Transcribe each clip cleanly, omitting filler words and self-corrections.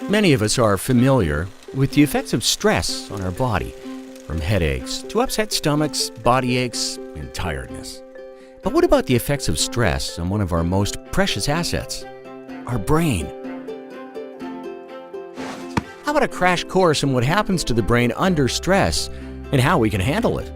Many of us are familiar with the effects of stress on our body, from headaches to upset stomachs, body aches, and tiredness. But what about the effects of stress on one of our most precious assets, our brain? How about a crash course in what happens to the brain under stress and how we can handle it?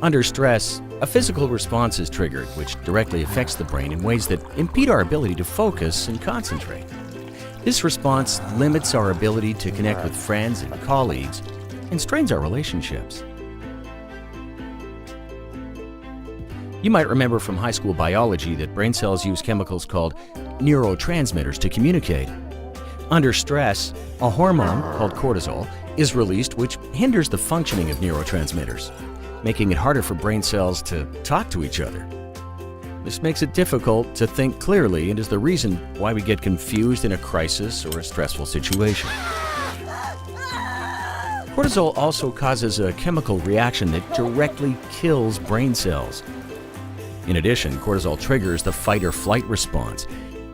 Under stress, a physical response is triggered which directly affects the brain in ways that impede our ability to focus and concentrate. This response limits our ability to connect with friends and colleagues and strains our relationships. You might remember from high school biology that brain cells use chemicals called neurotransmitters to communicate. Under stress, a hormone called cortisol is released which hinders the functioning of neurotransmitters, making it harder for brain cells to talk to each other. This makes it difficult to think clearly and is the reason why we get confused in a crisis or a stressful situation. Cortisol also causes a chemical reaction that directly kills brain cells. In addition, cortisol triggers the fight or flight response.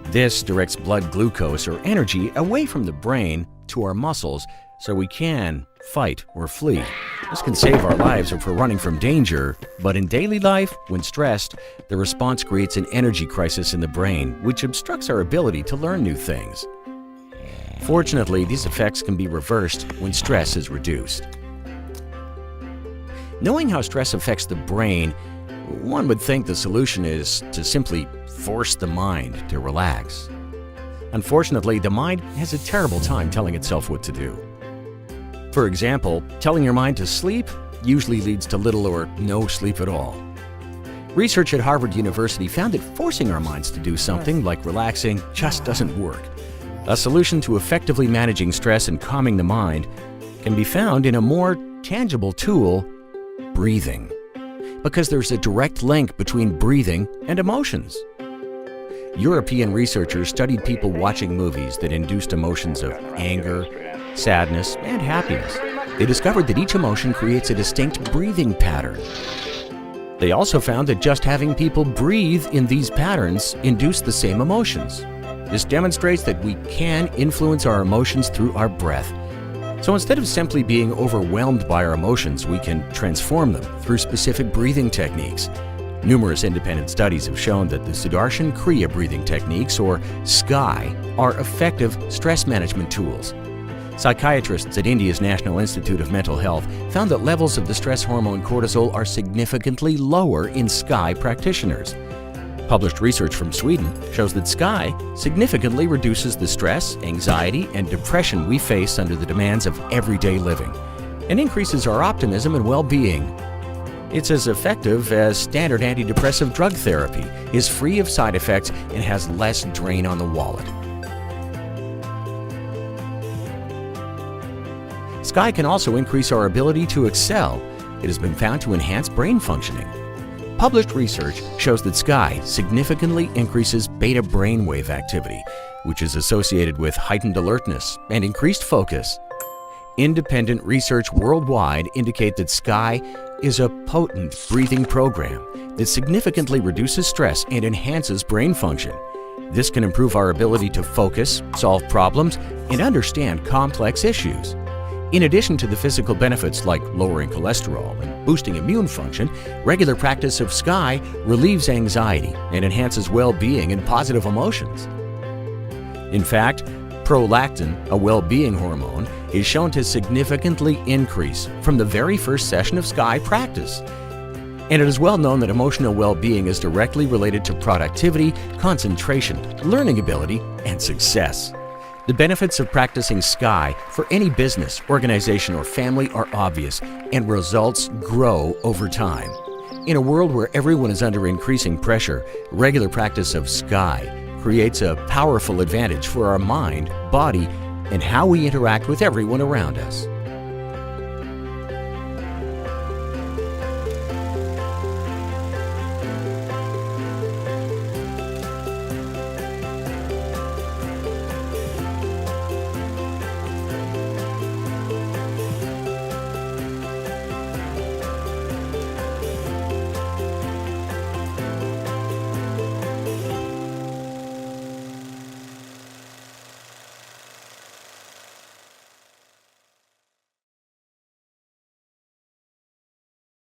This directs blood glucose or energy away from the brain to our muscles so we can fight or flee. This can save our lives if we're running from danger, but in daily life, when stressed, the response creates an energy crisis in the brain, which obstructs our ability to learn new things. Fortunately, these effects can be reversed when stress is reduced. Knowing how stress affects the brain, one would think the solution is to simply force the mind to relax. Unfortunately, the mind has a terrible time telling itself what to do. For example, telling your mind to sleep usually leads to little or no sleep at all. Research at Harvard University found that forcing our minds to do something like relaxing just doesn't work. A solution to effectively managing stress and calming the mind can be found in a more tangible tool, breathing. Because there's a direct link between breathing and emotions. European researchers studied people watching movies that induced emotions of anger, sadness, and happiness. They discovered that each emotion creates a distinct breathing pattern. They also found that just having people breathe in these patterns induced the same emotions. This demonstrates that we can influence our emotions through our breath. So instead of simply being overwhelmed by our emotions, we can transform them through specific breathing techniques. Numerous independent studies have shown that the Sudarshan Kriya breathing techniques, or SKY, are effective stress management tools. Psychiatrists at India's National Institute of Mental Health found that levels of the stress hormone cortisol are significantly lower in SKY practitioners. Published research from Sweden shows that SKY significantly reduces the stress, anxiety, and depression we face under the demands of everyday living, and increases our optimism and well-being. It's as effective as standard antidepressive drug therapy, is free of side effects, and has less drain on the wallet. SKY can also increase our ability to excel. It has been found to enhance brain functioning. Published research shows that SKY significantly increases beta brainwave activity, which is associated with heightened alertness and increased focus. Independent research worldwide indicate that SKY is a potent breathing program that significantly reduces stress and enhances brain function. This can improve our ability to focus, solve problems, and understand complex issues. In addition to the physical benefits like lowering cholesterol and boosting immune function, regular practice of SKY relieves anxiety and enhances well-being and positive emotions. In fact, prolactin, a well-being hormone, is shown to significantly increase from the very first session of SKY practice. And it is well known that emotional well-being is directly related to productivity, concentration, learning ability, and success. The benefits of practicing SKY for any business, organization, or family are obvious, and results grow over time. In a world where everyone is under increasing pressure, regular practice of SKY creates a powerful advantage for our mind, body, and how we interact with everyone around us.